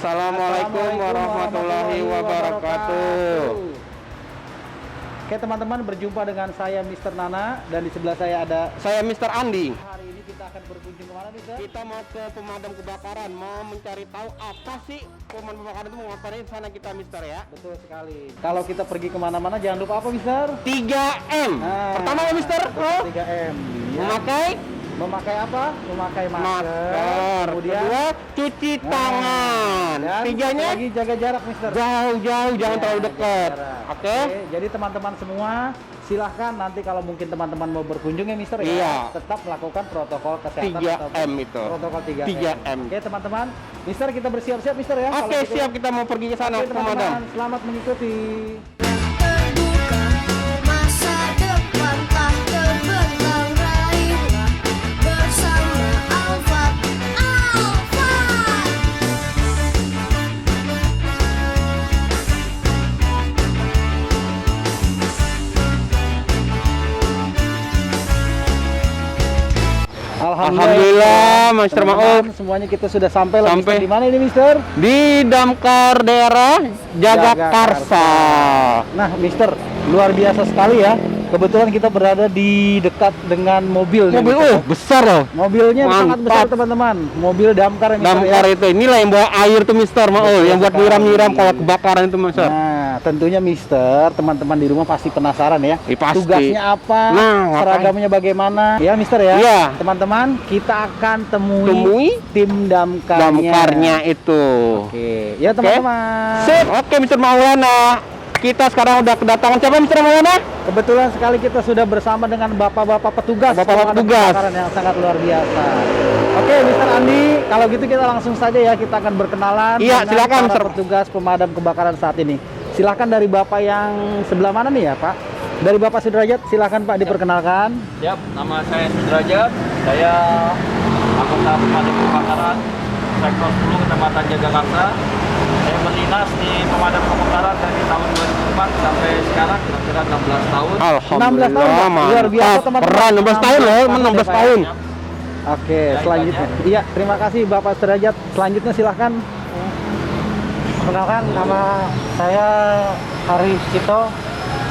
Assalamualaikum warahmatullahi wabarakatuh. Oke teman-teman, berjumpa dengan saya Mr. Nana dan di sebelah saya ada Saya Mr. Andi. Hari ini kita akan berkunjung kemana nih, Sir? Kita mau ke pemadam kebakaran, mau mencari tahu apa sih pemadam kebakaran itu mau ngapain di sana kita, Mister ya. Betul sekali. Kalau kita pergi kemana-mana jangan lupa apa, Mister? 3M. Pertama apa, Mister? 3M. Memakai apa? Memakai masker. Kemudian kedua, cuci tangan. Dan Tiganya lagi jaga jarak, Mister. jauh-jauh, jangan terlalu dekat. Oke. Jadi teman-teman semua silahkan nanti kalau mungkin teman-teman mau berkunjung ya, Mister Iya. ya, tetap melakukan protokol kesehatan 3M itu. Protokol 3M. 3M. Oke teman-teman, Mister kita bersiap-siap, Mister ya. Oke, siap, kita mau pergi ke sana, Oke, pemadam. teman-teman, selamat mengikuti. Terbuka masa depan tak terbenam, raihlah bersama Alfat. Alhamdulillah, Master teman-teman, Maul. semuanya kita sudah sampai. Sampai. Di mana ini, Mister? Di Damkar daerah Jagakarsa. Nah, Mister, luar biasa sekali ya. Kebetulan kita berada di dekat dengan mobil. nih, Mobil, Mister. besar loh. Mobilnya sangat Mantap. besar, teman-teman. Mobil damkar ya, Mister, Damkar ya. itu, inilah yang bawa air tuh, Mister Maul, Betul yang buat sekali. nyiram-nyiram kalau kebakaran itu, Mister. Nah, tentunya Mister, teman-teman di rumah pasti penasaran ya. Pasti. Tugasnya apa? Nah, ngapain? Seragamnya bagaimana? Ya, Mister ya. Iya. Teman-teman, kita akan temui Temui tim damkarnya. damkarnya itu. Oke, ya Oke. teman-teman. Sip. Oke, Mister Maulana. Kita sekarang udah kedatangan siapa, Mister Maulana? Kebetulan sekali kita sudah bersama dengan bapak-bapak petugas. Bapak-bapak pemadam petugas. kebakaran yang sangat luar biasa. Oke, Mister Andi, kalau gitu kita langsung saja ya, kita akan berkenalan Iya, dengan silakan, para Mister. petugas pemadam kebakaran saat ini. Silakan dari bapak yang sebelah mana nih ya, Pak? Dari Bapak Sudrajat, silakan Pak diperkenalkan. Siap, nama saya Sudrajat. Saya anggota pemadam kebakaran sektor 10 Kecamatan Jagakarsa. Saya berdinas di pemadam kebakaran dari tahun 2004 sampai sekarang kira-kira 16 tahun. 16 tahun, Pak. Luar biasa, teman-teman. Keren, 16 tahun loh, 16 tahun. Oke, Ya, selanjutnya. Iya, terima kasih Bapak Sudrajat. Selanjutnya silahkan. Perkenalkan, nama saya Haris Cito.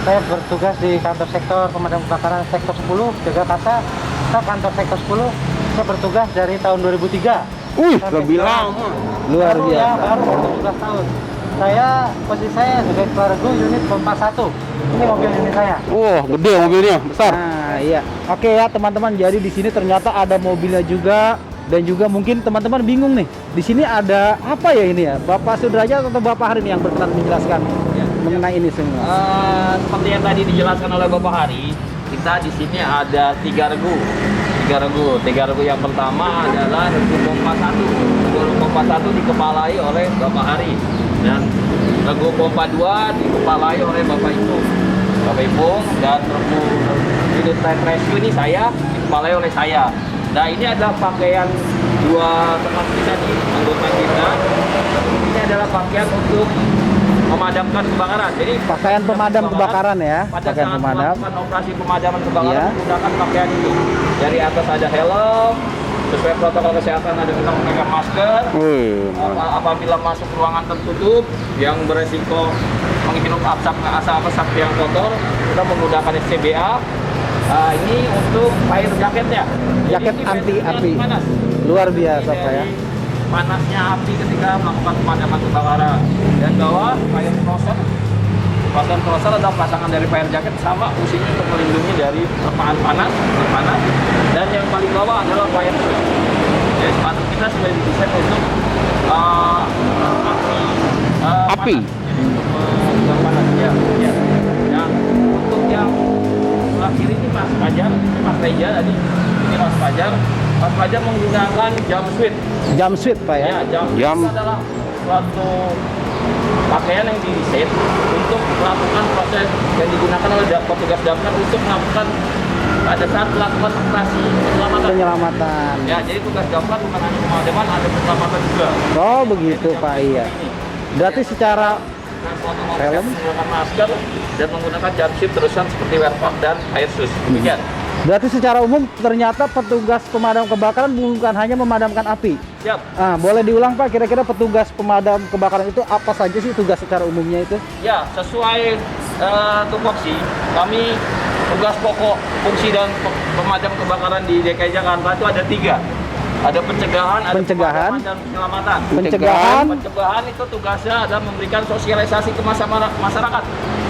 Saya bertugas di kantor sektor pemadam kebakaran sektor 10 Jagakarsa. Kita kantor sektor 10. Saya bertugas dari tahun 2003. Wih, Sampai lebih sekarang. lama. Luar Baru biasa. ya, baru 17 tahun. Posisi saya sebagai kepala regu unit pompa 1. Ini mobil unit saya. Wah, gede mobilnya, besar. Nah, iya. Oke ya, teman-teman. Jadi di sini ternyata ada mobilnya juga, dan juga mungkin teman-teman bingung nih. Di sini ada apa ya ini ya? Bapak Sudrajat atau Bapak Hari yang berkenan menjelaskan mengenai ini semua? Seperti yang tadi dijelaskan oleh Bapak Hari, kita di sini ada 3 regu. 3 regu yang pertama adalah regu pompa 1. Regu pompa 1 dikepalai oleh Bapak Hari, dan regu pompa 2 dikepalai oleh Bapak Ipung. Bapak Ipung, dan regu unit light rescue ini saya dikepalai oleh saya. Nah, ini adalah pakaian dua teman kita nih, anggota kita. Ini adalah pakaian untuk memadamkan kebakaran. Jadi Pakaian pemadam kebakaran ya, pada pakaian saat pemadam. melakukan operasi pemadaman kebakaran Iya. menggunakan pakaian ini. Dari atas ada helm, sesuai protokol kesehatan ada kita menggunakan masker. Wih, Apabila masuk ruangan tertutup yang beresiko menghirup asap yang kotor, kita menggunakan SCBA. Ini untuk fire jacketnya. Jadi Jaket ini fire jacket anti-api. panas. Luar biasa Ini Pak ya. dari panasnya api ketika melakukan pemadaman kebakaran. Dan bawah fire crosser. Fire crosser adalah pasangan dari fire jacket sama fungsinya untuk melindungi dari terpaan panas. Dan yang paling bawah adalah fire suit. Jadi sepatu kita sudah didesain untuk Api. panas. Jadi untuk panas ya. Yang untuk yang sebelah kiri ini Mas Fajar, ini Mas Reja tadi. Ini Mas Fajar. Mas Fajar menggunakan jumpsuit. Jumpsuit Pak ya. Ya, jumpsuit Jam. itu adalah suatu pakaian yang didesain untuk melakukan proses yang digunakan oleh petugas damkar untuk melakukan pada saat melakukan operasi penyelamatan. Penyelamatan. Ya, jadi tugas damkar bukan hanya pemadaman, ada penyelamatan juga. Oh begitu Pak, iya. Berarti secara Helm, menggunakan masker dan menggunakan jumpsuit terusan seperti wear pack dan air sus. Demikian. Berarti secara umum ternyata petugas pemadam kebakaran bukan hanya memadamkan api. Siap. Boleh diulang Pak, kira-kira petugas pemadam kebakaran itu apa saja sih tugas secara umumnya itu? Ya, sesuai tupoksi, kami tugas pokok fungsi dan pemadam kebakaran di DKI Jakarta itu ada 3. Ada pencegahan, ada Pencegahan. pemadaman, dan penyelamatan. Pencegahan, itu tugasnya adalah memberikan sosialisasi ke masyarakat.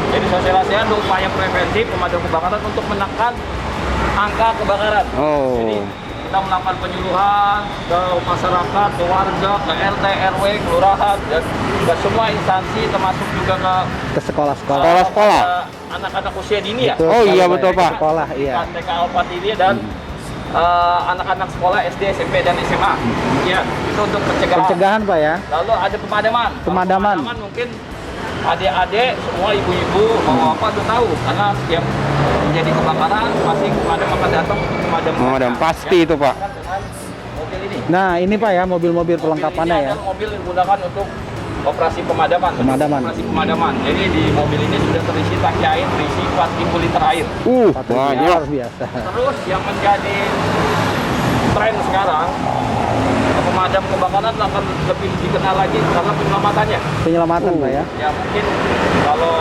Jadi sosialisasi ada upaya preventif pemadam kebakaran untuk menekan angka kebakaran. Oh. Jadi kita melakukan penyuluhan ke masyarakat, ke warga, ke RT, RW, kelurahan, dan ke semua instansi termasuk juga ke sekolah-sekolah. Sekolah-sekolah. anak-anak usia dini ya. Betul Oh, iya, sekali, betul, Pak. Sekolah, iya. TK Alfat ini dan anak-anak sekolah SD, SMP, dan SMA. Ya, itu untuk pencegahan. Pencegahan Pak ya. Lalu ada pemadaman. Pemadaman. Pemadaman mungkin adik-adik, semua ibu-ibu, bapak-bapak udah tahu karena setiap menjadi kebakaran pasti pemadam akan datang untuk Pemadam, pasti itu, Pak. Dengan mobil ini. Nah ini Pak ya mobil-mobil perlengkapannya Mobil ini ya. adalah mobil yang digunakan untuk operasi pemadaman. Pemadaman. Operasi pemadaman. Jadi di mobil ini sudah terisi tangki air berisi 4.000 liter air. Banyak. Luar biasa. Terus yang menjadi tren sekarang, pemadam kebakaran akan lebih dikenal lagi karena penyelamatannya. Penyelamatan Pak ya. Ya mungkin kalau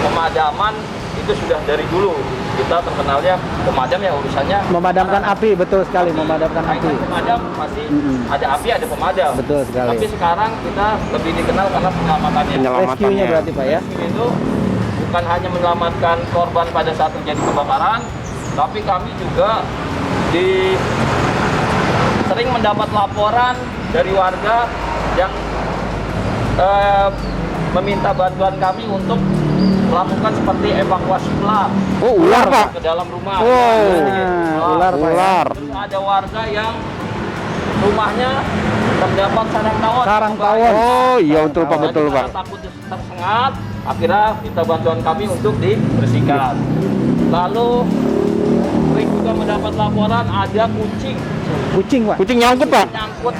pemadaman itu sudah dari dulu kita terkenalnya pemadam ya urusannya Memadamkan api, betul sekali, memadamkan kaitan api. pemadam pasti ada api ada pemadam. Betul sekali. Tapi sekarang kita lebih dikenal karena penyelamatannya. Rescue-nya berarti Pak ya. Rescue itu bukan hanya menyelamatkan korban pada saat terjadi kebakaran, tapi kami juga sering mendapat laporan dari warga yang meminta bantuan kami untuk melakukan seperti evakuasi ular. Oh, ular, Pak. Ke dalam rumah. Wow. Ular, Pak, ya. Ular. Terus ada warga yang rumahnya terdapat sarang tawon. Sarang tawon. Oh, iya betul, Pak, Jadi betul, Pak. karena takut tersengat, akhirnya minta bantuan kami untuk dibersihkan. Lalu sering juga mendapat laporan ada kucing Kucing Pak. Kucing nyangkut, Pak. nyangkut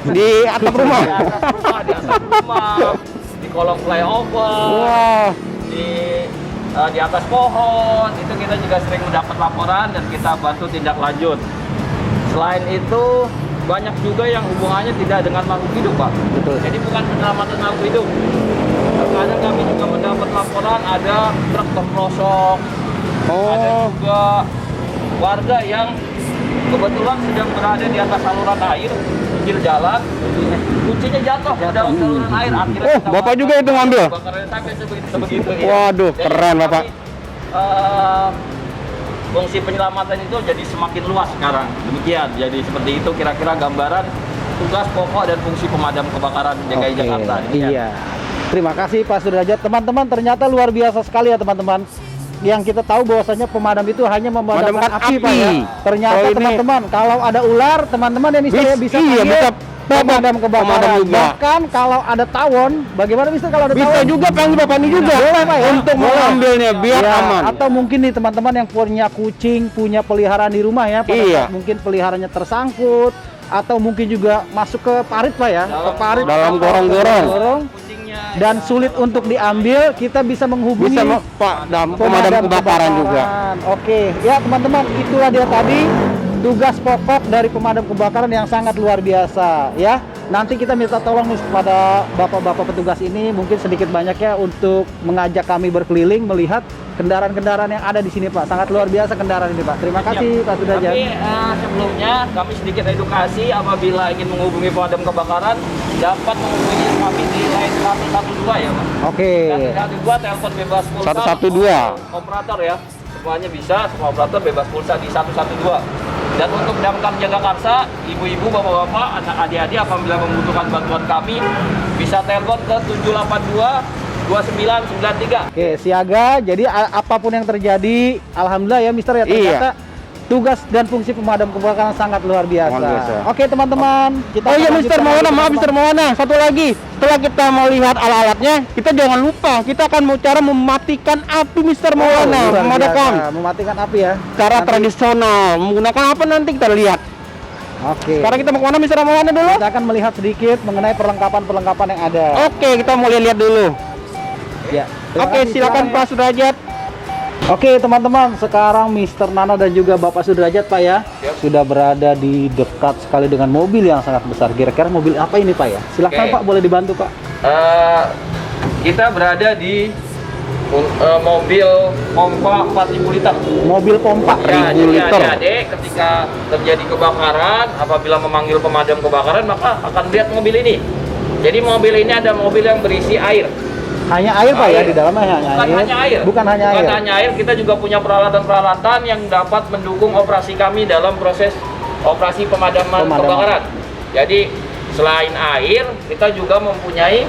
Di atap rumah. di atas rumah, di kolong flyover, Wah. di atas pohon. Itu kita juga sering mendapat laporan dan kita bantu tindak lanjut. Selain itu banyak juga yang hubungannya tidak dengan makhluk hidup, Pak. Betul. Jadi bukan penyelamatan makhluk hidup. Terkadang kami juga mendapat laporan ada truk terprosok, ada Oh. juga warga yang kebetulan sedang berada di atas saluran air, pinggir jalan, kuncinya jatuh ke dalam saluran air. Akhirnya Oh, kita Bapak bantu, juga itu ngambil? kebakaran sampai sebegitu. Ya. Waduh, Jadi keren, kami, Bapak. fungsi penyelamatan itu jadi semakin luas sekarang. Demikian. Jadi seperti itu kira-kira gambaran tugas pokok dan fungsi pemadam kebakaran DKI Oke, Jakarta. Demikian. iya. Terima kasih Pak Sudrajat. Teman-teman ternyata luar biasa sekali ya teman-teman. Yang kita tahu bahwasanya pemadam itu hanya memadamkan Memadamkan api, Pak api. ya. Ternyata Oh, ini- teman-teman kalau ada ular, teman-teman yang bisa Iya, panggil bisa pemadam kebakaran. pemadam juga. Bahkan kalau ada tawon, bagaimana bisa kalau ada Bisa tawon? juga panggil Bapak ini juga. Boleh, Pak, ya? Untuk Boleh. mengambilnya biar Ya, aman. Atau mungkin nih teman-teman yang punya kucing, punya peliharaan di rumah ya, pada Iya. saat mungkin peliharaannya tersangkut atau mungkin juga masuk ke parit Pak ya, ke parit Dalam atau gorong-gorong. gorong, Kucingnya dan sulit untuk diambil, kita bisa menghubungi Bisa Pak pemadam kebakaran juga. Oke, ya teman-teman, itulah dia tadi tugas pokok dari pemadam kebakaran yang sangat luar biasa ya. Nanti kita minta tolong nih kepada bapak-bapak petugas ini mungkin sedikit banyak ya untuk mengajak kami berkeliling melihat kendaraan-kendaraan yang ada di sini Pak. Sangat luar biasa kendaraan ini Pak. Terima kasih Pak Sudrajat. Tapi sebelumnya kami sedikit edukasi apabila ingin menghubungi pemadam kebakaran dapat menghubungi kami di line 112 ya Pak. Oke. 112 telepon bebas pulsa. 112. Operator ya. Semuanya bisa, semua operator bebas pulsa di 112. Dan untuk damkar Jagakarsa, ibu-ibu, bapak-bapak, anak adik-adik apabila membutuhkan bantuan kami bisa telepon ke 782 2993. Oke, siaga. Jadi apapun yang terjadi, alhamdulillah ya Mister ya, ternyata tugas dan fungsi pemadam kebakaran sangat luar biasa. Luar biasa. Oke teman-teman, kita Oh iya akan Mister lanjutkan Maulana, lagi, maaf teman-teman. Mister Maulana. Satu lagi, setelah kita melihat alat-alatnya, kita jangan lupa kita akan mau cara mematikan api Mister Maulana, Oh, luar memadamkan. biasa. Mematikan api ya. Cara Nanti- tradisional, menggunakan apa nanti kita lihat. Oke. Sekarang kita mau kemana Mister Maulana dulu? Kita akan melihat sedikit mengenai perlengkapan-perlengkapan yang ada. Oke, kita mau lihat dulu. Ya. Terima Oke, kasih, silakan ya. Pak Sudrajat. Oke teman-teman, sekarang Mr. Nana dan juga Bapak Sudrajat Pak ya sudah berada di dekat sekali dengan mobil yang sangat besar. Kira-kira mobil apa ini Pak ya? Silahkan Oke. Pak, boleh dibantu Pak. Kita berada di mobil pompa 4000 liter. Mobil pompa Ya, 1000 jadi liter. adik-adik ketika terjadi kebakaran, apabila memanggil pemadam kebakaran, maka akan lihat mobil ini. Jadi mobil ini ada mobil yang berisi air. Hanya air Pak ya, di dalamnya hanya Bukan air. hanya air. Bukan hanya air. Bukan hanya air, kita juga punya peralatan-peralatan yang dapat mendukung operasi kami dalam proses operasi pemadaman kebakaran. Jadi selain air, kita juga mempunyai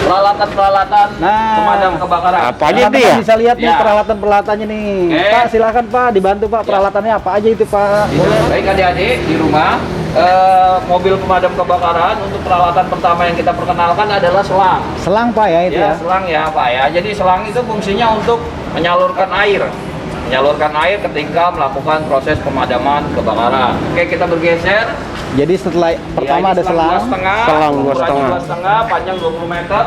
peralatan-peralatan pemadam kebakaran. Apa aja itu Teman-teman ya? bisa lihat nih Ya. peralatan-peralatannya nih. Oke. Pak silakan Pak, dibantu Pak, peralatannya apa aja itu Pak? Baik adik-adik di rumah, mobil pemadam kebakaran untuk peralatan pertama yang kita perkenalkan adalah selang. Selang Pak ya itu ya. Selang ya Pak ya. Jadi selang itu fungsinya untuk menyalurkan air. Menyalurkan air ketika melakukan proses pemadaman kebakaran. Oke, kita bergeser. Jadi setelah pertama Ya, ini ada selang. 2,5, Selang ukurannya 2,5. 2,5, panjang 20 meter.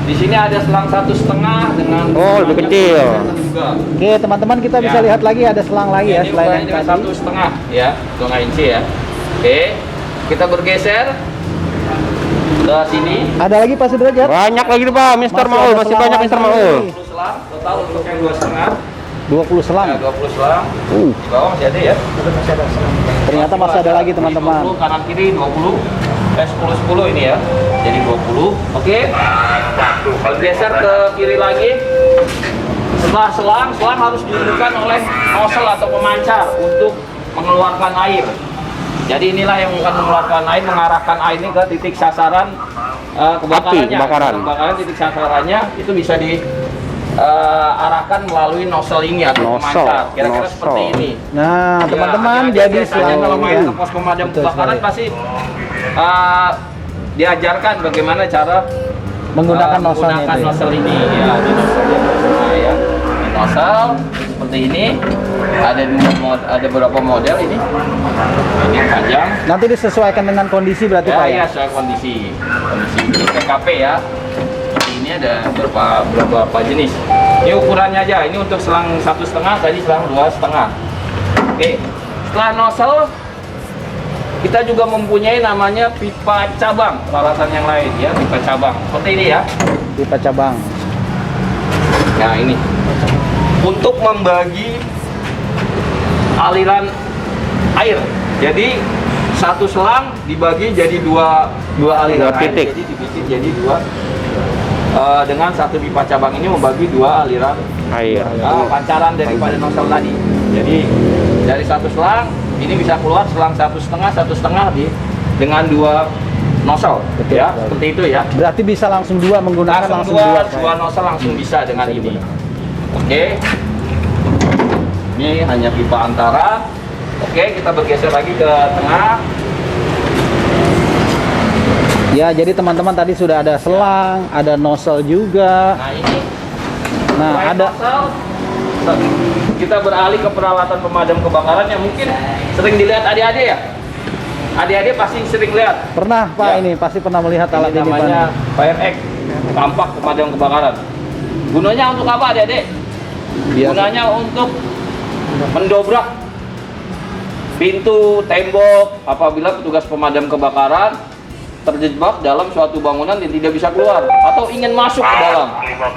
Di sini ada selang 1,5 dengan Oh, lebih kecil. juga. Oke teman-teman, kita bisa Ya. lihat lagi ada selang lagi ya Ini selain ukurannya yang dengan tadi. 1,5 ya, 2 inci ya. Oke, kita bergeser ke sini. Ada lagi Pak Sudrajat? Banyak lagi tuh Pak, Mr. Masih Maul, ada masih selang banyak lagi. Mr. Maul. 20 selang, total untuk yang 2,5. 20 selang. Ya, 20 selang. Di bawah masih ada ya. Ternyata masih ada lagi teman-teman. 20, kanan kiri 20. 10 ini ya. Jadi 20. Oke. Bergeser ke kiri lagi. Setelah selang harus dihidupkan oleh nozzle atau pemancar untuk mengeluarkan air. Jadi inilah yang akan mengeluarkan air, mengarahkan air ini ke titik sasaran kebakarannya. kebakaran. Titik sasarannya itu bisa diarahkan melalui nozzle ini atau Nozzle, pemancar. Kira-kira nozzle. seperti ini. Nah Ya, teman-teman, adik-adik jadi biasanya selang kalau main ya. ke pos pemadam Betul kebakaran sekali. pasti diajarkan bagaimana cara Menggunakan nozzle-nya menggunakan itu ya. nozzle ini ya, di nozzle ya. Di nozzle seperti ini ada beberapa model ini yang panjang. Nanti disesuaikan dengan kondisi berarti Pak ya? Ya, sesuai kondisi di TKP ya. Ini ada beberapa jenis. Ini ukurannya aja. Ini untuk selang 1,5, tadi selang 2,5. Oke. Setelah nozzle, kita juga mempunyai namanya pipa cabang, peralatan yang lain ya, pipa cabang. Seperti ini ya. Pipa cabang. Nah, ini. Untuk membagi aliran air. Jadi satu selang dibagi jadi dua aliran Dua air. titik. Jadi dibikin jadi dua. Dengan satu pipa cabang ini membagi dua aliran Air. pancaran daripada nozzle tadi. Jadi dari satu selang ini bisa keluar selang 1,5 dengan dua nozzle. Betul, Ya, betul. seperti itu ya. Berarti bisa langsung dua menggunakan langsung dua. Pak. dua nozzle langsung bisa dengan Bisa ini. digunakan. Oke. Ini hanya pipa antara. Oke, kita bergeser lagi ke tengah. Ya, jadi teman-teman tadi sudah ada selang, ada nozzle juga. Nah, ini. Nah, Selain ada nozzle, kita beralih ke peralatan pemadam kebakaran yang mungkin sering dilihat adik-adik ya. Adik-adik pasti sering lihat. pernah Pak Ya. ini pasti pernah melihat alat Ini ini Pak. namanya Fire X, tampak pemadam kebakaran. Gunanya untuk apa adik-adik? Biasa. Gunanya untuk mendobrak pintu, tembok apabila petugas pemadam kebakaran terjebak dalam suatu bangunan yang tidak bisa keluar atau ingin masuk ke dalam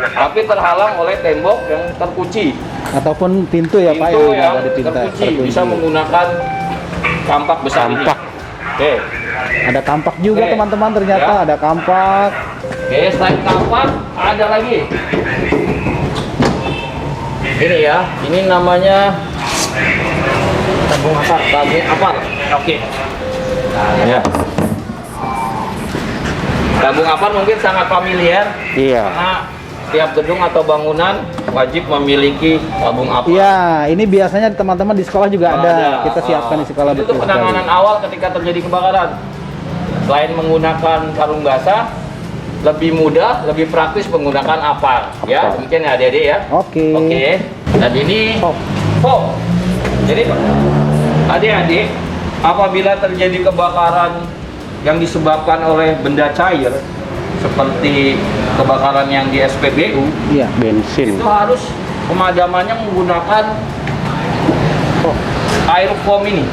tapi terhalang oleh tembok yang terkunci. Ataupun pintu ya Pak Pintu yang yang ada di pintu. terkunci bisa menggunakan kampak besar Kampak. ini. Oke. Ada kampak juga Oke. teman-teman, ternyata Ya. ada kampak. Oke, selain kampak ada lagi. Ini ya, ini namanya tabung apar. Tabung apar. Oke. Ya. Tabung apar mungkin sangat familiar Iya. karena tiap gedung atau bangunan wajib memiliki tabung apar. Iya, ini biasanya teman-teman di sekolah juga ada. Kita siapkan di sekolah Itu betul penanganan sekali. awal ketika terjadi kebakaran. Selain menggunakan karung basah, lebih mudah, lebih praktis menggunakan apar. Ya, demikian ya adik-adik ya. Oke. Oke. Dan ini Foam. foam. Jadi adik-adik, apabila terjadi kebakaran yang disebabkan oleh benda cair, seperti kebakaran yang di SPBU, Iya. Bensin. itu harus pemadamannya menggunakan air foam ini.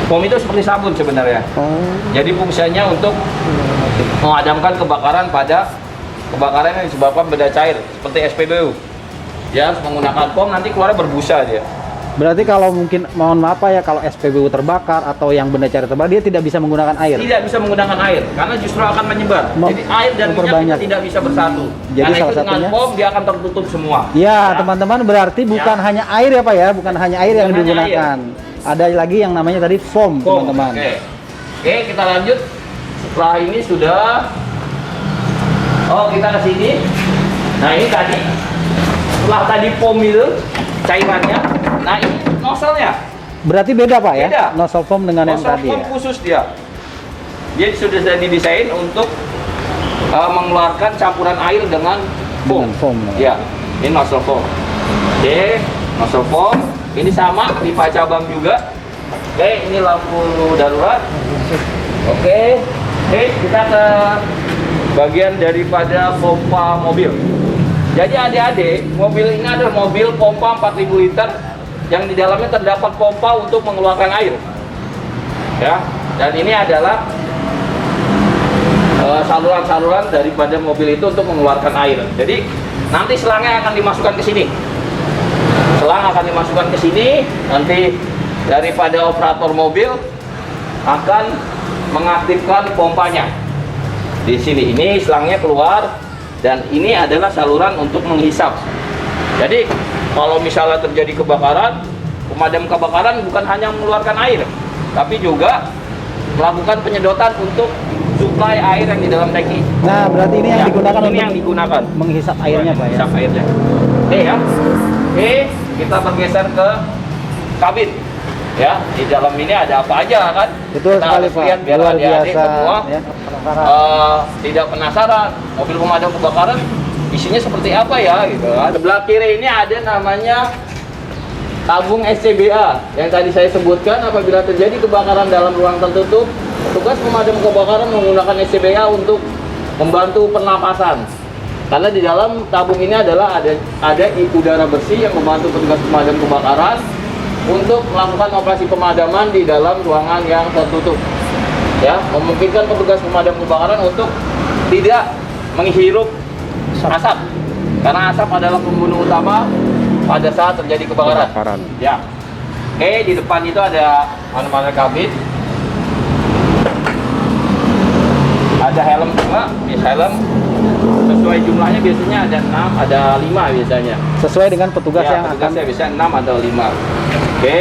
Foam itu seperti sabun sebenarnya. Oh. Jadi fungsinya untuk memadamkan kebakaran pada kebakaran yang disebabkan benda cair seperti SPBU. Dia harus menggunakan foam, nanti keluarnya berbusa dia. Berarti kalau mungkin mohon maaf Pak ya, kalau SPBU terbakar atau yang benda cair terbakar, dia tidak bisa menggunakan air. Tidak bisa menggunakan air karena justru akan menyebar. Jadi air dan minyak memperbanyak. itu tidak bisa bersatu. Jadi Karena salah itu dengan satunya- foam dia akan tertutup semua. Ya, teman-teman, berarti bukan hanya air ya Pak ya, bukan hanya air yang Bukan hanya digunakan. Ada lagi yang namanya tadi foam, Foam. teman-teman. Oke, kita lanjut. Setelah ini sudah. Oh, kita ke sini. Nah, ini tadi. Setelah tadi foam itu cairannya. Nah, ini nozzle-nya. Berarti beda Pak ya, Beda. nozzle foam dengan yang Nozzle tadi foam ya. khusus dia. Dia sudah didesain untuk mengeluarkan campuran air dengan foam. Dengan foam. Ya, ini nozzle foam. Oke, nozzle foam. Ini sama pipa cabang juga. Oke, ini lampu darurat. Oke, kita ke bagian daripada pompa mobil. Jadi adik-adik, mobil ini adalah mobil pompa 4000 liter yang di dalamnya terdapat pompa untuk mengeluarkan air. Ya, dan ini adalah saluran-saluran daripada mobil itu untuk mengeluarkan air. Jadi nanti selangnya akan dimasukkan ke sini. Selang akan dimasukkan ke sini, nanti daripada operator mobil akan mengaktifkan pompanya. Di sini ini selangnya keluar dan ini adalah saluran untuk menghisap. Jadi kalau misalnya terjadi kebakaran, pemadam kebakaran bukan hanya mengeluarkan air, tapi juga melakukan penyedotan untuk suplai air yang di dalam tangki. Nah, berarti ini yang Ya, digunakan ini untuk yang digunakan. menghisap airnya Pak ya. Menghisap airnya. Oke ya. Oke, kita bergeser ke kabin. Ya, di dalam ini ada apa aja kan? Betul Kita sekali harus Pak, lihat biar luar adik-adik biasa semua ya. tidak penasaran mobil pemadam kebakaran isinya seperti apa ya gitu. Sebelah kiri ini ada namanya tabung SCBA yang tadi saya sebutkan. Apabila terjadi kebakaran dalam ruang tertutup, petugas pemadam kebakaran menggunakan SCBA untuk membantu pernapasan. Karena di dalam tabung ini adalah ada udara bersih yang membantu petugas pemadam kebakaran untuk melakukan operasi pemadaman di dalam ruangan yang tertutup. Ya, memungkinkan petugas pemadam kebakaran untuk tidak menghirup asap. Karena asap adalah pembunuh utama pada saat terjadi kebakaran. Ya. Oke, di depan itu ada mana-mana kabin. Ada helm juga, helm sesuai jumlahnya biasanya ada 6, ada 5 biasanya. Sesuai dengan petugas Ya, yang akan. petugasnya bisa 6 atau 5. Oke.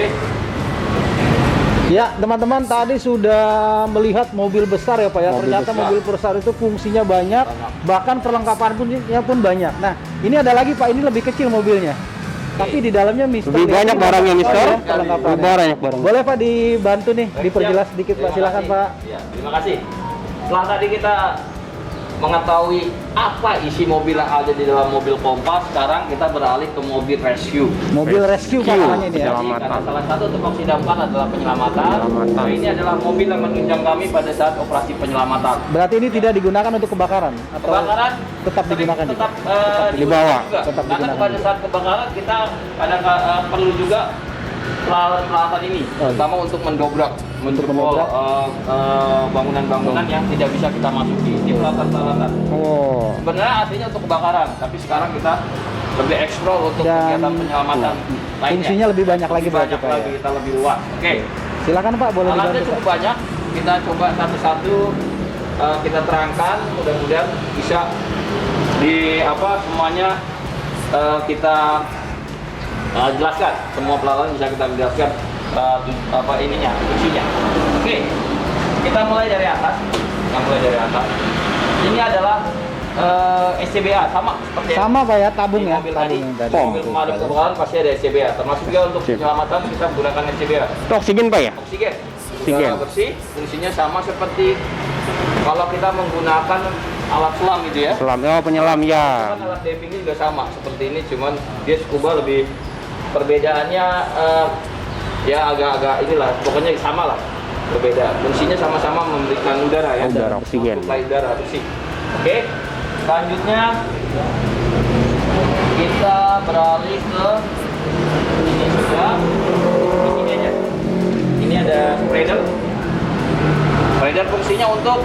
Ya, teman-teman, tadi sudah melihat mobil besar ya Pak ya. Mobil Ternyata besar. mobil besar itu fungsinya banyak, bahkan perlengkapan pun banyak. Nah, ini ada lagi Pak, ini lebih kecil mobilnya. Tapi di dalamnya Mister. Lebih banyak barangnya, Mister. ya, perlengkapannya. Lebih banyak barang. Boleh Pak dibantu nih, diperjelas sedikit Pak, Terima silakan kasih. Pak. Ya, terima kasih. Setelah tadi kita mengetahui apa isi mobil yang ada di dalam mobil pompa, sekarang kita beralih ke mobil rescue. Mobil rescue Pak namanya ini ya. Penyelamatan. Karena salah satu tupoksi damkar adalah penyelamatan. Penyelamatan. Nah, ini adalah mobil yang menunjang kami pada saat operasi penyelamatan. Berarti ini tidak digunakan untuk kebakaran atau Kebakaran tetap digunakan juga? tetap dibawa. juga. Tetap Karena digunakan pada juga. saat kebakaran kita perlu juga peralatan ini, Oh, iya. terutama untuk mendobrak mendobrak. bangunan-bangunan yang tidak bisa kita masuki. Ini peralatan-peralatan. Oh. Sebenarnya aslinya untuk kebakaran, tapi sekarang kita lebih eksplor untuk Dan kegiatan penyelamatan lainnya. fungsinya lebih banyak lagi Lebih berarti, banyak Pak, lagi, ya? kita lebih luas. Oke. Silakan Pak, boleh Alatnya dibantu cukup Pak. banyak, kita coba satu-satu kita terangkan, mudah-mudahan bisa semuanya kita jelaskan, semua peralatan bisa kita jelaskan ininya, fungsinya. Oke, kita mulai dari atas. Ini adalah SCBA sama seperti Sama Pak ya, tabung di ya, mobil tabung tadi. yang tadi. Mobil pemadam kebakaran pasti ada SCBA, termasuk juga untuk Sip. penyelamatan kita menggunakan SCBA. Itu oksigen Pak ya? Oksigen. Oksigen. Udara bersih, fungsinya sama seperti kalau kita menggunakan alat selam gitu ya. Selam, oh penyelam ya. Kan alat diving ini juga sama seperti ini, cuman dia scuba lebih perbedaannya ya agak-agak inilah, pokoknya sama lah, berbeda. Fungsinya sama-sama memberikan udara ya. Udara, oksigen. Suplai udara bersih. Oke, selanjutnya kita beralih ke ini sudah. Di sini aja. Ini ada spreader. Spreader fungsinya untuk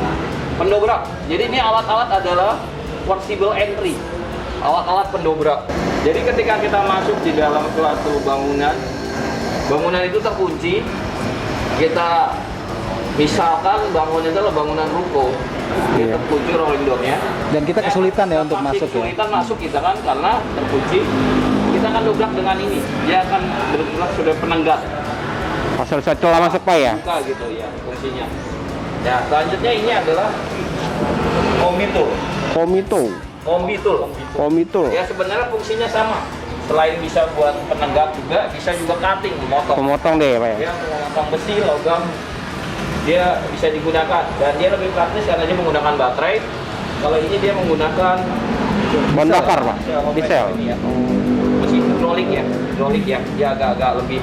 pendobrak. Jadi ini alat-alat adalah flexible entry. Alat-alat pendobrak. Jadi ketika kita masuk di dalam suatu bangunan, bangunan itu terkunci. Kita misalkan bangunan itu adalah bangunan ruko, Iya. terkunci rolling door-nya. Dan kita kesulitan ya untuk pasti masuk ya. kesulitan masuk kita kan karena terkunci. Kita akan dobrak dengan ini. Dia akan benar-benar sudah penenggat. Asal saya celah masuk Pak ya. Buka gitu ya fungsinya. Ya, selanjutnya ini adalah kombi tool. Komito. Kombi tool. Komito. Ya sebenarnya fungsinya sama. Selain bisa buat penenggak juga, bisa juga cutting, memotong. Pemotong deh Pak ya. Dia memotong besi, logam. Dia bisa digunakan dan dia lebih praktis karena dia menggunakan baterai. Kalau ini dia menggunakan Bahan diesel. bakar Pak. Diesel. Ini ya. Mesin hidrolik ya. Hidrolik ya. Dia agak-agak lebih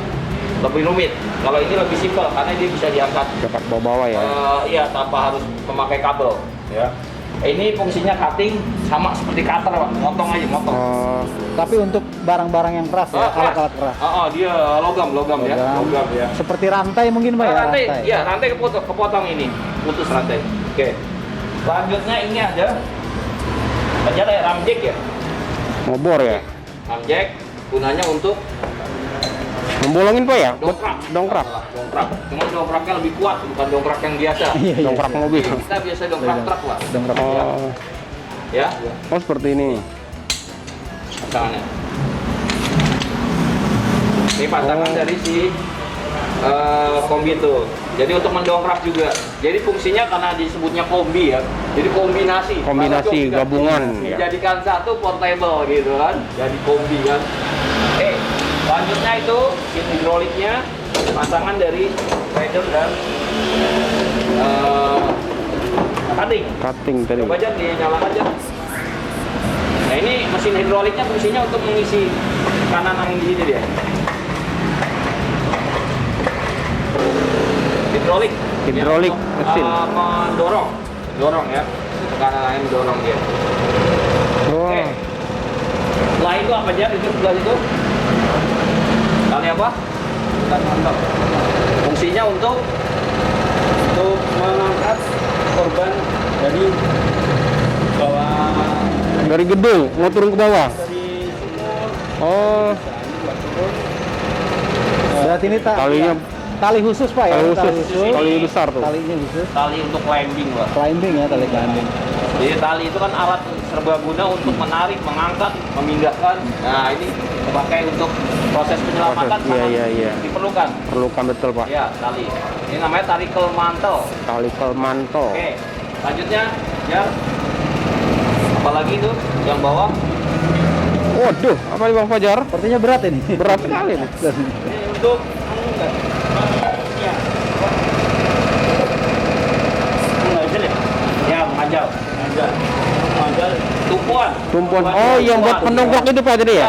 rumit. Kalau ini lebih simpel karena dia bisa diangkat Dapat bawa-bawa ya. iya tanpa harus memakai kabel ya. Ini fungsinya cutting sama seperti cutter Pak, motong aja, motong. Tapi untuk barang-barang yang keras ya, alat-alat keras. Dia logam ya, logam ya. Seperti rantai mungkin Pak ya? Rantai, ya rantai kepotong ini, putus rantai. Oke. Selanjutnya ini ada ram jack ya. Ngobor ya. Ram jack gunanya untuk Membolongin Pak ya? Buat dongkrak. dongkrak. Dongkrak. Cuma dongkraknya lebih kuat, bukan dongkrak yang biasa. Iya, iya. Dongkrak mobil. Kita biasa dongkrak truk Pak. Dongkrak. Oh, Ya. oh seperti ini. Pasangannya. Ini pasangan dari si kombi itu. Jadi untuk mendongkrak juga. Jadi fungsinya karena disebutnya kombi ya. Jadi kombinasi. Kombinasi, Kalau gabungan, ya. Dijadikan satu portable gitu kan. Jadi kombi kan. Oke. Selanjutnya itu kit hidroliknya pasangan dari rider dan cutting. Cutting tadi. Coba aja dinyalakan aja. Nah ini mesin hidroliknya fungsinya untuk mengisi kanan angin di sini dia. Hidrolik. Hidrolik Ya, mesin. mendorong ya. Kanan angin mendorong dia. Wah. Oke. Setelah itu apa aja itu sebelah itu? Tali apa? Tali mantap. Fungsinya untuk mengangkat korban dari bawah Dari gedung mau turun ke bawah. dari sumur. Oh, Berarti ini talinya tali khusus Pak ya? tali khusus. Tali besar tuh. Talinya khusus. Tali untuk climbing Pak. Climbing ya, tali climbing. Jadi tali itu kan alat serbaguna untuk menarik, mengangkat, memindahkan. Nah ini dipakai untuk proses penyelamatan Proses, iya, sangat iya, iya. diperlukan. Perlukan betul Pak. Ya tali. Ini namanya tali kelmantel. Tali pelmanto. Oke. Selanjutnya ya. Apalagi itu yang bawah. Waduh, apa nih Bang Fajar? Sepertinya berat ini. Berat sekali nih. Ini untuk ya. Ya, mengajar. Tumpuan. Tumpuan. Oh, yang buat pendongkrak itu Pak tadi ya?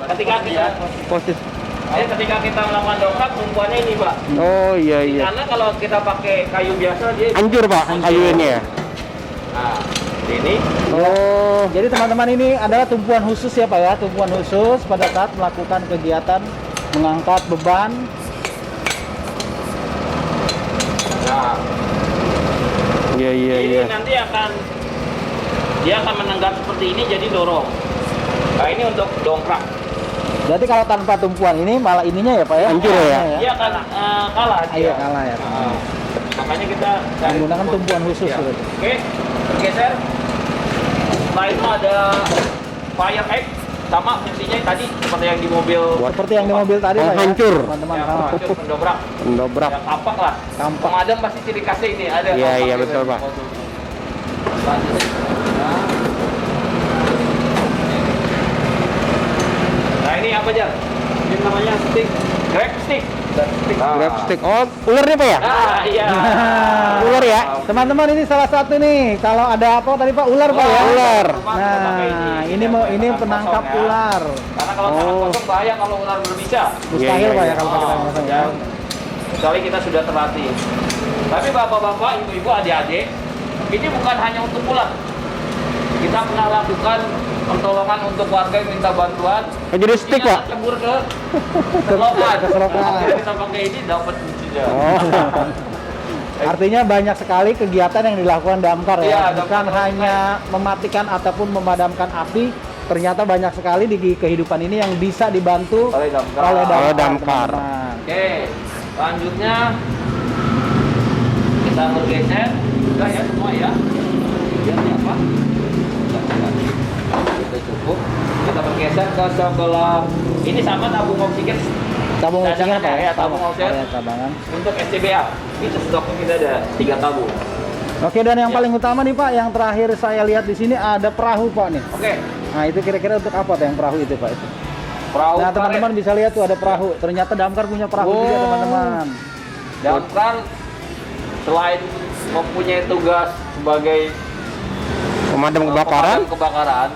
Ketika kita Posisi. ketika kita melakukan dongkrak, tumpuannya ini, Pak. Oh iya iya. Karena kalau kita pakai kayu biasa dia Hancur Pak kayunya ya. Nah, ini Oh, Jadi teman-teman ini adalah tumpuan khusus ya Pak ya, tumpuan khusus pada saat melakukan kegiatan mengangkat beban. nah, iya iya ini iya. nanti dia akan menenggak seperti ini jadi dorong. Nah, ini untuk dongkrak. Berarti kalau tanpa tumpuan ini malah ininya ya Pak ya? Hancur ya? Dia akan kalah dia. Iya kalah ya. Nah, makanya kita cari Menggunakan tumpuan khusus Ya. berarti. Oke, geser. Setelah itu ada fire egg sama fungsinya tadi seperti yang di mobil. Seperti yang di mobil tadi Oh, Pak ya. hancur. Teman-teman Ya, sama. hancur, pendobrak. Pendobrak. Ya, tampak lah. Tampak. Pemadam pasti ciri khasnya ini ada. Iya, tampak iya, gitu. betul, Pak. Selanjutnya. Nah, ini apa aja? Ini namanya stick, grab stick. Grab stick. Oh, ularnya Pak ya? Ah, iya. Ular ya? Teman-teman ini salah satu nih, kalau ada apa tadi Pak ular Pak ya? Ular. Nah, ini mau ini penangkap Kosong, ya. ular. Karena kalau tangan Oh. kosong bahaya kalau ular berbisa. Mustahil Iya, Pak iya. ya kalau pakai tangan kosong ya. Kecuali kita sudah terlatih. Tapi bapak-bapak, ibu-ibu, adik-adik, ini bukan hanya untuk ular. kita pernah lakukan pertolongan untuk warga yang minta bantuan. Jadi stick, Kuncinya Pak? Cebur ke selokan. Ke selokan. Akhirnya kita pakai ini dapat kuncinya. Oh. Artinya banyak sekali kegiatan yang dilakukan damkar ya, Iya, bukan damkar. hanya mematikan ataupun memadamkan api. Ternyata banyak sekali di kehidupan ini yang bisa dibantu Oleh damkar. oleh Oleh damkar. teman-teman. Oke, selanjutnya kita bergeser. Udah ya semua ya. Biar apa? Itu cukup. Kita bergeser ke sebelah. Ini sama tabung oksigen. Tabung oksigen Pak Ya, tabung oksigen. Ya, cadangan. Untuk SCBA. Itu stoknya kita ada 3 tabung. Oke, dan yang Ya. paling utama nih Pak, yang terakhir saya lihat di sini ada perahu Pak nih. Oke, Nah, itu kira-kira untuk apa tuh yang perahu itu Pak? Itu. perahu Nah, teman-teman karet. bisa lihat tuh ada perahu. Ternyata damkar punya perahu juga Oh. teman-teman. Damkar selain mempunyai tugas sebagai Pemadam kebakaran. pemadam kebakaran,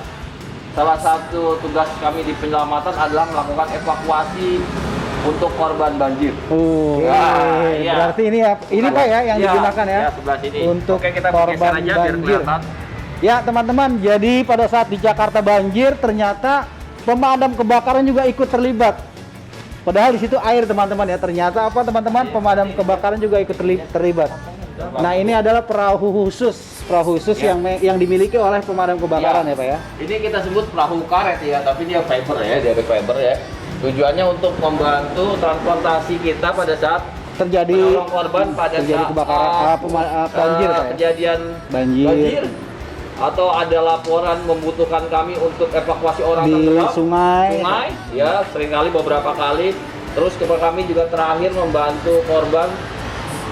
salah satu tugas kami di penyelamatan adalah melakukan evakuasi untuk korban banjir. Oh, Ya, iya. berarti ini ya, ini Pak ya yang Ya, digunakan ya, sebelah sini. untuk Oke, kita korban bergeser aja biar banjir. kelihatan. Ya teman-teman, jadi pada saat di Jakarta banjir ternyata pemadam kebakaran juga ikut terlibat. Padahal di situ air teman-teman ya, ternyata apa teman-teman, pemadam kebakaran juga ikut terlibat. Nah ini adalah perahu khusus Ya. yang dimiliki oleh pemadam kebakaran ya Pak ya. Ini kita sebut perahu karet ya, tapi dia fiber ya, dari fiber ya. Tujuannya untuk membantu transportasi kita pada saat Terjadi menolong korban pada terjadi saat kebakaran, banjir Pak ya. kejadian Banjir. atau ada laporan membutuhkan kami untuk evakuasi orang Di tenggelam sungai. ya seringkali beberapa kali. Terus kami juga terakhir membantu korban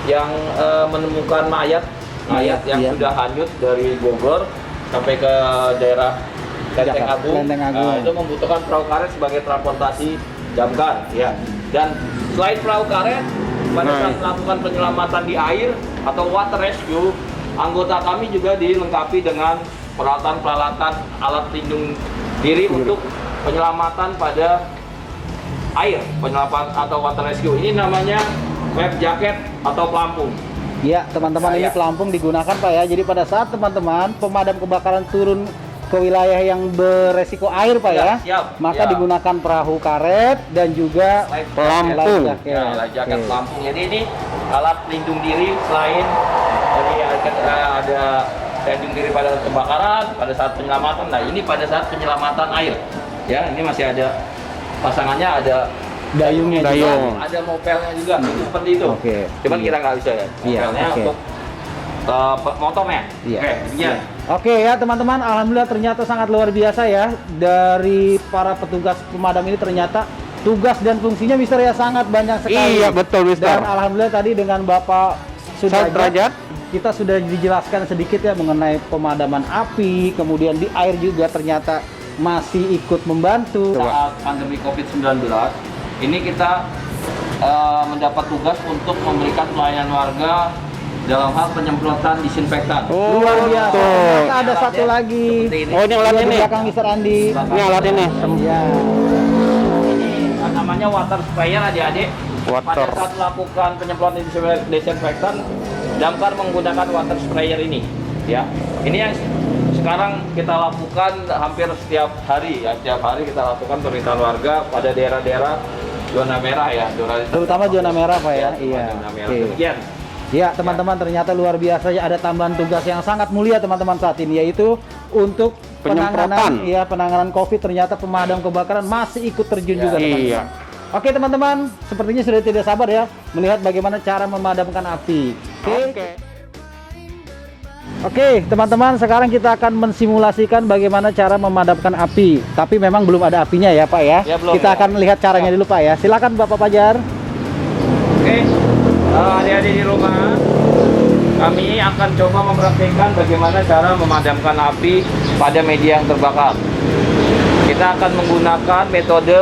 yang menemukan mayat yang Iya. sudah hanyut dari Bogor sampai ke daerah Lenteng Jakarta, Agung. Lenteng Agung. Nah, itu membutuhkan perahu karet sebagai transportasi damkar ya. Dan selain perahu karet, pada saat melakukan penyelamatan di air atau water rescue, anggota kami juga dilengkapi dengan peralatan-peralatan alat pelindung diri untuk penyelamatan pada air, penyelamatan atau water rescue. Ini namanya web jacket atau pelampung. Ya, teman-teman, ini Ya. pelampung digunakan Pak ya. Jadi pada saat teman-teman pemadam kebakaran turun ke wilayah yang beresiko air Pak ya, siap. maka Ya. digunakan perahu karet dan juga Life Pelampung. jacket. Ya, life jacket Oke. pelampung. Jadi ini alat pelindung diri selain jadi ada pelindung diri pada kebakaran, pada saat penyelamatan. Nah, ini pada saat penyelamatan air. Ya, ini masih ada pasangannya, ada dayungnya juga. Dayung. ada mopelnya juga. Itu seperti itu. Oke. Cuman kita nggak bisa ya. Iya, Mopelnya oke. untuk motornya. Iya. Oke, iya. Oke ya teman-teman, alhamdulillah ternyata sangat luar biasa ya dari para petugas pemadam ini. Ternyata tugas dan fungsinya Mister ya sangat banyak sekali. Iya, betul, Mister. Dan alhamdulillah tadi dengan Bapak Sudrajat. Sudrajat kita sudah dijelaskan sedikit ya mengenai pemadaman api, kemudian di air juga ternyata masih ikut membantu. Saat pandemi COVID-19, ini kita mendapat tugas untuk memberikan pelayanan warga dalam hal penyemprotan disinfektan. Oh, Luar biasa. betul. Ternyata ada Alatnya satu lagi. seperti ini. Oh, ini alat Di ini. belakang Mister Andi. Ini alat ini. Iya. Ini namanya water sprayer adik-adik. Water. Pada saat melakukan penyemprotan disinfektan, damkar menggunakan water sprayer ini. Ya, ini yang sekarang kita lakukan hampir setiap hari ya. Setiap hari kita lakukan permintaan warga pada daerah-daerah zona merah ya. Terutama zona merah Pak ya. Iya. Zona merah. Oke. Demikian. Ya teman-teman, ternyata luar biasa ya, ada tambahan tugas yang sangat mulia teman-teman saat ini, yaitu untuk Penyemprotan. penanganan COVID. Ternyata pemadam kebakaran masih ikut terjun Ya, juga teman-teman. Iya. Oke teman-teman, sepertinya sudah tidak sabar ya melihat bagaimana cara memadamkan api. Oke teman-teman, sekarang kita akan mensimulasikan bagaimana cara memadamkan api. Tapi memang belum ada apinya ya Pak ya. Ya, belum, Kita ya. akan lihat caranya dulu Pak ya. Silakan Bapak Fajar. Oke, adik-adik di rumah, kami akan coba mempraktikkan bagaimana cara memadamkan api pada media yang terbakar. Kita akan menggunakan metode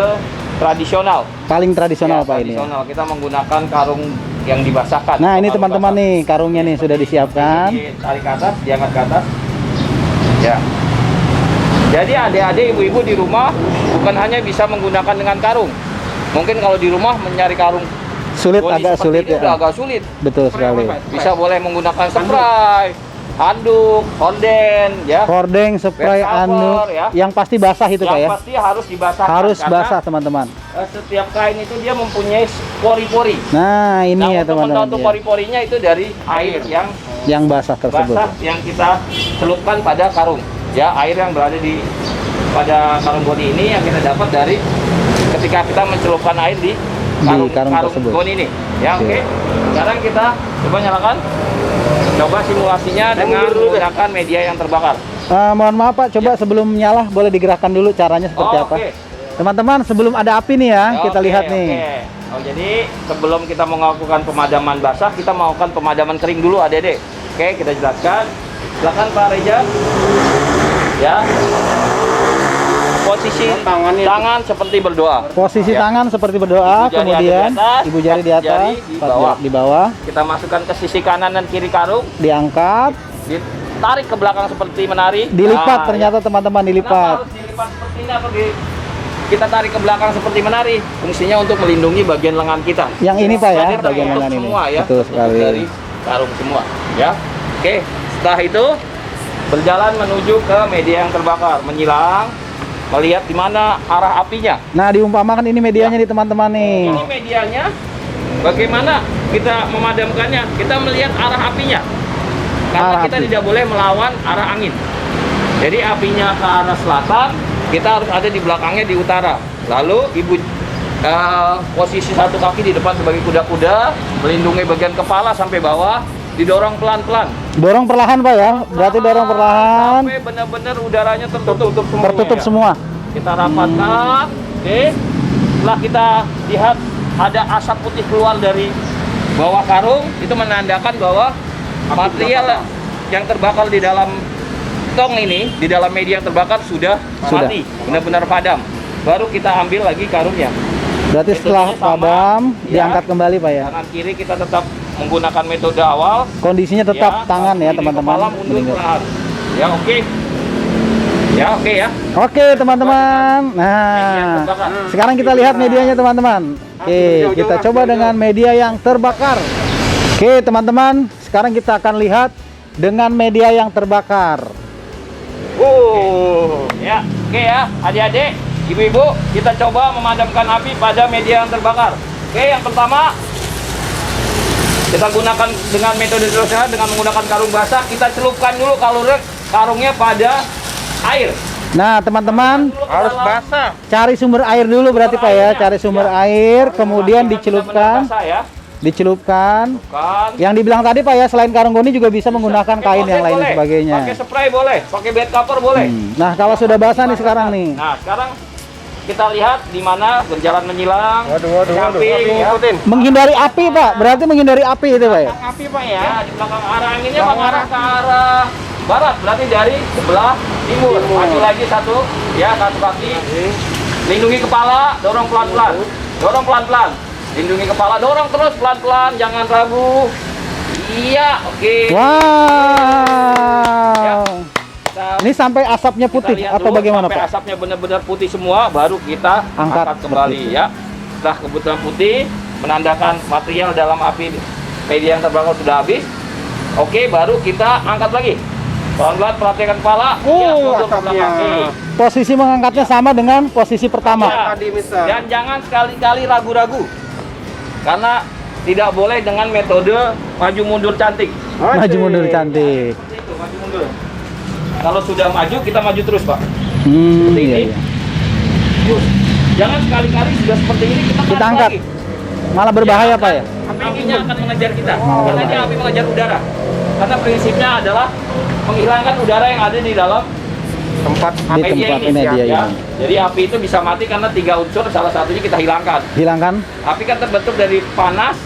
tradisional. Paling tradisional Ya, Pak ini. Ya. tradisional. Kita menggunakan karung yang dibasahkan. Nah ini Karung teman-teman basah. nih, karungnya nih sudah disiapkan. Ditarik ke atas, diangkat ke atas. Ya. Jadi adik-adik, ibu-ibu di rumah bukan hanya bisa menggunakan dengan karung. Mungkin kalau di rumah mencari karung Sulit, kondisi agak seperti sulit ini ya. udah agak sulit. Betul sekali. Bisa boleh menggunakan spray, handuk, horden, ya. Hordeng, spray, Bed cover, anduk, ya. yang pasti basah itu Pak Yang ya. pasti harus dibasahkan. Harus karena, basah teman-teman. Setiap kain itu dia mempunyai pori-pori. Nah ini Nah, ya untuk teman-teman. menutup Ya. pori-porinya itu dari air yang Yang basah tersebut. basah yang kita celupkan pada karung. Ya, air yang berada pada karung goni ini yang kita dapat dari ketika kita mencelupkan air di karung tersebut. goni ini. Ya, Oke. oke. Sekarang kita coba nyalakan. Coba simulasinya dengan menggunakan media yang terbakar. Mohon maaf Pak, coba sebelum nyala boleh digerakkan dulu caranya seperti Oh, apa. oke. Teman-teman sebelum ada api nih ya, kita Oke, lihat nih. oke. Oh, jadi sebelum kita melakukan pemadaman basah, kita melakukan pemadaman kering dulu, Adik-adik. Oke, kita jelaskan. Silakan Pak Reza. Ya. Posisi tangan seperti berdoa. Posisi Ya. tangan seperti berdoa, Ibu jari kemudian ada di atas, ibu jari di atas, jari di empat bawah. jari di bawah, Kita masukkan ke sisi kanan dan kiri karung, diangkat, ditarik ke belakang seperti menari. dilipat Nah, ternyata teman-teman Kenapa dilipat. harus dilipat seperti ini atau kita tarik ke belakang seperti menari? Fungsinya untuk melindungi bagian lengan kita. Yang ini Pak ya, Jadi bagian tertutup lengan ini. semua ya, Betul tertutup sekali. dari karung semua ya. Oke, setelah itu berjalan menuju ke media yang terbakar, menyilang, melihat di mana arah apinya. Nah diumpamakan ini medianya nih teman-teman nih. Ini medianya, bagaimana kita memadamkannya? Kita melihat arah apinya, karena Arah kita api. tidak boleh melawan arah angin. Jadi apinya ke arah selatan, kita harus ada di belakangnya di utara. Lalu ibu posisi satu kaki di depan sebagai kuda-kuda, melindungi bagian kepala sampai bawah, didorong pelan-pelan. Dorong perlahan Pak ya, berarti dorong perlahan, Sampai benar-benar udaranya tertutup semuanya. tertutup semua. Kita rapatkan, oke. Setelah kita lihat ada asap putih keluar dari bawah karung, itu menandakan bahwa material yang terbakar di dalam tong ini, di dalam media yang terbakar sudah mati, benar-benar padam. Baru kita ambil lagi karungnya. Berarti setelah Metodenya sama, padam, ya. diangkat kembali Pak ya. Kanan kiri kita tetap menggunakan metode awal. Kondisinya tetap tangan ya kiri teman-teman. kepala mundur perlahan. Ya oke. Ya oke ya. Oke teman-teman. Nah, sekarang kita lihat medianya teman-teman. Oke, kita coba dengan media yang terbakar. Oke teman-teman, sekarang kita akan lihat dengan media yang terbakar. Ya, oke ya, adik-adik, ibu-ibu, kita coba memadamkan api pada media yang terbakar. Oke, yang pertama kita gunakan dengan metode tradisional dengan menggunakan karung basah. Kita celupkan dulu karungnya pada air. Nah teman-teman, Harus basah. cari sumber air dulu berarti Pak ya. Cari sumber air, kemudian dicelupkan, Basah ya. dicelupkan. Kan. Yang dibilang tadi Pak ya, selain karung goni juga bisa menggunakan kain yang lain dan sebagainya. Pakai spray boleh, pakai bed cover boleh. Nah kalau sudah basah nih sekarang nih. Nah, sekarang kita lihat di mana berjalan menyilang. Samping, ya. Menghindari api Pak, berarti menghindari api itu Pak ya. Api Pak ya. Di belakang arah anginnya mengarah ke arah barat, berarti dari sebelah timur. Maju lagi satu kaki. Lindungi kepala, dorong pelan-pelan. Dorong pelan-pelan. Lindungi kepala, dorong terus pelan-pelan, jangan ragu. Iya, oke. Wow. Kita- Ini sampai asapnya kita putih lihat atau dulu bagaimana sampai Pak? asapnya benar-benar putih semua, baru kita Angkat angkat kembali seperti itu. ya. Setelah kebutuhan putih menandakan material dalam api media yang terbakar sudah habis. Oke, baru kita angkat lagi. Pelan-pelan perhatikan kepala. Ya, mundur ke belakang. Oke. Posisi mengangkatnya sama dengan posisi pertama. Ya. Dan jangan sekali-kali ragu-ragu. Karena tidak boleh dengan metode maju mundur cantik. Maju mundur cantik. Seperti itu, maju mundur. Kalau sudah maju, kita maju terus, Pak. Hmm, Seperti iya, ini. iya. Terus. Jangan sekali-kali sudah seperti ini kita Kita tarik angkat. lagi. Malah berbahaya Dia Pak ya. Apinya akan mengejar kita. Oh, Karena dia api mengejar udara. Karena prinsipnya adalah menghilangkan udara yang ada di dalam tempat Di media tempat ini. media ya. ini. Jadi api itu bisa mati karena 3 unsur, salah satunya kita hilangkan. Hilangkan. Api kan terbentuk dari panas,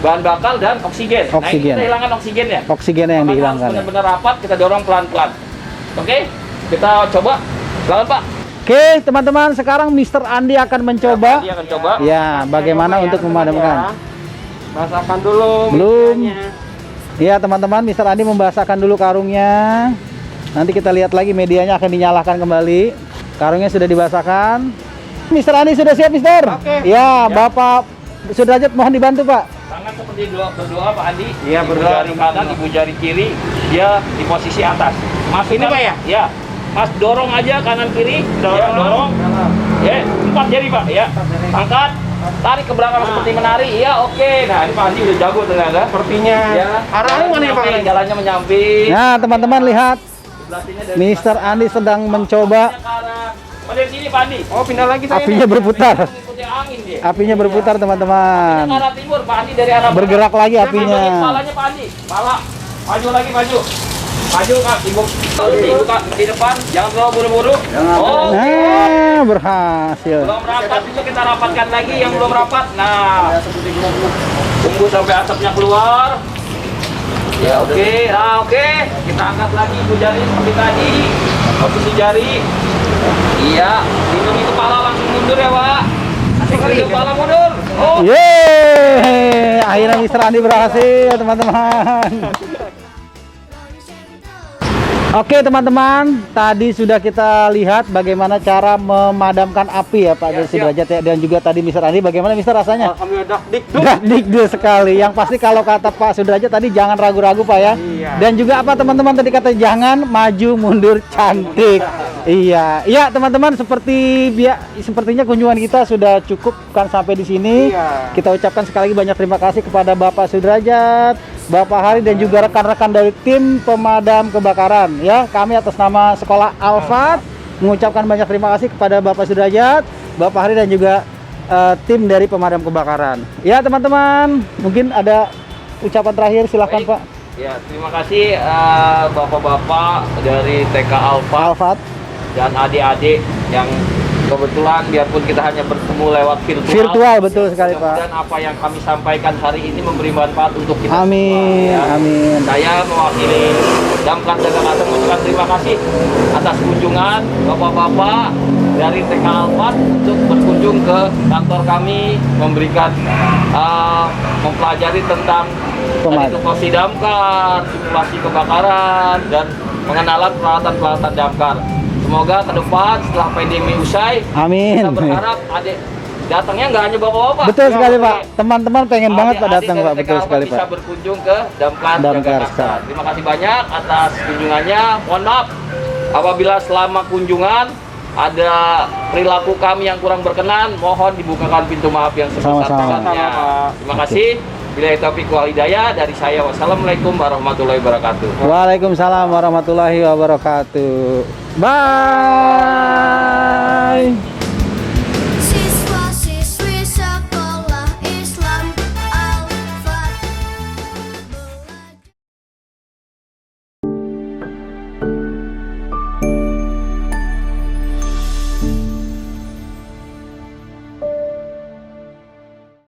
bahan bakar, dan oksigen. Nah ini Oksigen. kita hilangkan oksigennya. Oksigennya yang Makanya dihilangkan. harus Ya. benar-benar rapat, kita dorong pelan-pelan. Oke, kita coba. Silakan Pak. Oke teman-teman, sekarang Mr. Andi akan mencoba. Dia akan coba. Ya, bagaimana untuk memadamkan? Basahkan dulu Belum. medianya. Iya teman-teman, Mr. Andi membasahkan dulu karungnya. Nanti kita lihat lagi medianya akan dinyalakan kembali. Karungnya sudah dibasahkan. Mr. Andi sudah siap, Mister? Oke. Ya, Bapak Sudrajat mohon dibantu, Pak. Tangan seperti berdoa Pak Andi. Iya, Ibu berdoa, jari kanan, ibu jari kiri, dia di posisi atas. Mas Ini, Pak, ya? Ya. Mas dorong aja kanan kiri, dorong. Ya, 4 jari Pak, ya. Angkat, tarik ke belakang seperti menari. Iya, oke. Nah, ini Pak Andi udah jago ternyata. Sepertinya Ya. arahnya mana ya Pak? Menyamping, jalannya menyamping. Nah, teman-teman lihat, Sebelah sini dari Mr. Andi sedang mencoba. dari sini Pak Andi. Oh, pindah lagi saya. Apinya berputar. Mengikuti angin dia. Apinya berputar, Ke teman-teman. arah timur, Pak Andi dari arah Bergerak lagi Masukin apinya. kepalanya Pak Andi. Kepala. Maju lagi, maju. Maju Kak, ibu Kak di depan, jangan terlalu buru-buru. Oh, Nah, berhasil. belum rapat itu kita rapatkan lagi yang belum rapat. Nah, tunggu sampai asapnya keluar. Ya oke, nah oke. Kita angkat lagi ibu jari seperti tadi. Posisi jari. Iya, lindungi kepala langsung mundur ya Pak. Lindungi kepala mundur. Oh, Yeay, akhirnya Mr. Andi berhasil, teman-teman. Oke, teman-teman, tadi sudah kita lihat bagaimana cara memadamkan api ya Pak Ya, Sudrajat ya, dan juga tadi Mr. Andi bagaimana Mr. rasanya? Alhamdulillah dakdikduk. Dakdikduk sekali. Yang pasti kalau kata Pak Sudrajat tadi jangan ragu-ragu Pak ya. Iya. Dan juga apa teman-teman tadi kata jangan maju mundur cantik. Iya, iya teman-teman sepertinya kunjungan kita sudah cukup kan sampai di sini. Iya. Kita ucapkan sekali lagi banyak terima kasih kepada Bapak Sudrajat, Bapak Hari dan juga rekan-rekan dari tim pemadam kebakaran ya. Kami atas nama Sekolah Alfat mengucapkan banyak terima kasih kepada Bapak Sudrajat, Bapak Hari dan juga tim dari pemadam kebakaran. Ya teman-teman, mungkin ada ucapan terakhir silahkan baik. Pak. Ya, terima kasih bapak-bapak dari TK Alfa Alfat. dan adik-adik yang kebetulan biarpun kita hanya bertemu lewat Virtual, betul sekali, Pak. Dan apa yang kami sampaikan hari ini memberi manfaat untuk kita Amin, semua, ya. amin. Saya mewakili Damkar Jakarta mengucapkan terima kasih atas kunjungan bapak-bapak dari TK Alfat untuk berkunjung ke kantor kami, memberikan mempelajari tentang situasi damkar, simulasi kebakaran, dan pengenalan peralatan-peralatan damkar. Semoga ke depan setelah pandemi usai, Amin. kita berharap adik datangnya nggak hanya bapak-bapak. Betul sekali Oke. Pak. Teman-teman pengen banget Pak Adik-adik datang dari Pak. TK Betul Alfat sekali bisa Pak. berkunjung ke Damkar Damkar Jakarta. Star. Terima kasih banyak atas kunjungannya. Mohon maaf apabila selama kunjungan ada perilaku kami yang kurang berkenan, mohon dibukakan pintu maaf yang Sama-sama. sebesar-besarnya. Terima kasih. Bila taufiq wal hidayah dari saya. Wassalamualaikum warahmatullahi wabarakatuh. Waalaikumsalam warahmatullahi wabarakatuh. Bye.